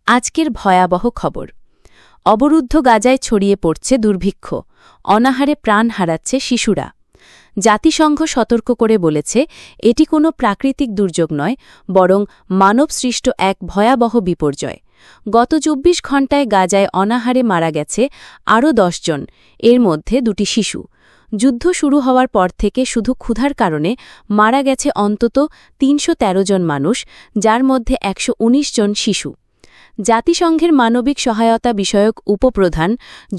আজকের ভয়াবহ খবর। অবরুদ্ধ গাজায় ছড়িয়ে পড়ছে দুর্ভিক্ষ, অনাহারে প্রাণ হারাচ্ছে শিশুরা। জাতিসংঘ সতর্ক করে বলেছে, এটি কোনো প্রাকৃতিক দুর্যোগ নয়, বরং মানবসৃষ্ট এক ভয়াবহ বিপর্যয়। গত ২৪ ঘণ্টায় গাজায় অনাহারে মারা গেছে আরও ১০ জন, এর মধ্যে ২টি শিশু। যুদ্ধ শুরু হওয়ার পর থেকে শুধু ক্ষুধার কারণে মারা গেছে অন্তত ৩১৩ জন মানুষ, যার মধ্যে ১১৯ জন শিশু। জাতিসংঘের মানবিক সহায়তা বিষয়ক উপপ্রধান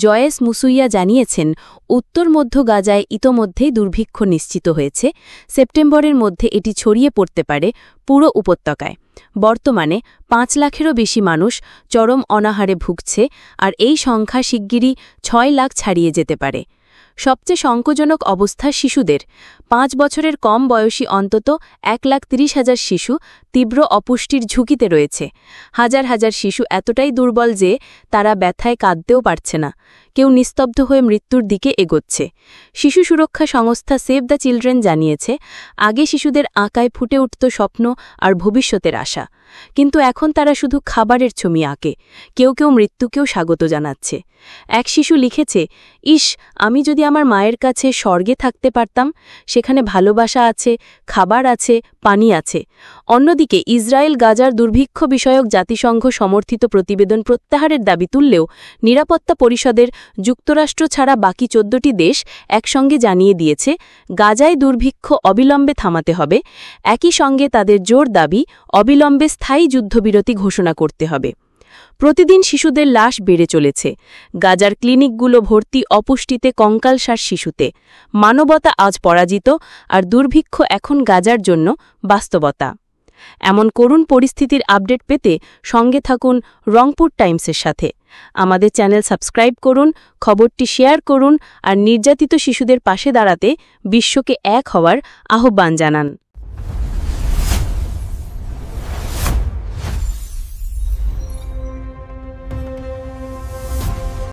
জয়েস মুসুইয়া জানিয়েছেন, উত্তর মধ্য গাজায় ইতোমধ্যেই দুর্ভিক্ষ নিশ্চিত হয়েছে। সেপ্টেম্বরের মধ্যে এটি ছড়িয়ে পড়তে পারে পুরো উপত্যকায়। বর্তমানে ৫ লাখেরও বেশি মানুষ চরম অনাহারে ভুগছে, আর এই সংখ্যা শিগগিরই ৬ লাখ ছাড়িয়ে যেতে পারে। সবচেয়ে শঙ্কাজনক অবস্থা শিশুদের। ৫ বছরের কম বয়সী অন্তত ১,৩০,০০০ শিশু তীব্র অপুষ্টির ঝুঁকিতে রয়েছে। হাজার হাজার শিশু এতটাই দুর্বল যে তারা ব্যথায় কাঁদতেও পারছে না। কেউ নিস্তব্ধ হয়ে মৃত্যুর দিকে এগোচ্ছে। শিশু সুরক্ষা সংস্থা সেভ দ্য চিলড্রেন জানিয়েছে, আগে শিশুদের আঁকায় ফুটে উঠত স্বপ্ন আর ভবিষ্যতের আশা, কিন্তু এখন তারা শুধু খাবারের ছবি আঁকে। কেউ কেউ মৃত্যুকেও স্বাগত জানাচ্ছে। এক শিশু লিখেছে, ইস, আমি যদি আমার মায়ের কাছে স্বর্গে থাকতে পারতাম, সেখানে ভালোবাসা আছে, খাবার আছে, পানি আছে। অন্যদিকে ইসরায়েল গাজার দুর্ভিক্ষ বিষয়ক জাতিসংঘ সমর্থিত প্রতিবেদন প্রত্যাহারের দাবি তুললেও নিরাপত্তা পরিষদের যুক্তরাষ্ট্র ছাড়া বাকি ১৪টি দেশ একসঙ্গে জানিয়ে দিয়েছে, গাজায় দুর্ভিক্ষ অবিলম্বে থামাতে হবে। একই সঙ্গে তাদের জোর দাবি, অবিলম্বে স্থায়ী যুদ্ধবিরতি ঘোষণা করতে হবে। প্রতিদিন শিশুদের লাশ বেড়ে চলেছে। গাজার ক্লিনিকগুলো ভর্তি অপুষ্টিতে, কঙ্কালসার শিশুতে। মানবতা আজ পরাজিত, আর দুর্ভিক্ষ এখন গাজার জন্য বাস্তবতা। এমন করুণ পরিস্থিতির আপডেট পেতে সঙ্গে থাকুন রংপুর টাইমসের সাথে। আমাদের চ্যানেল সাবস্ক্রাইব করুন, খবরটি শেয়ার করুন, আর নির্যাতিত শিশুদের পাশে দাঁড়াতে বিশ্বকে এক হওয়ার আহ্বান জানান।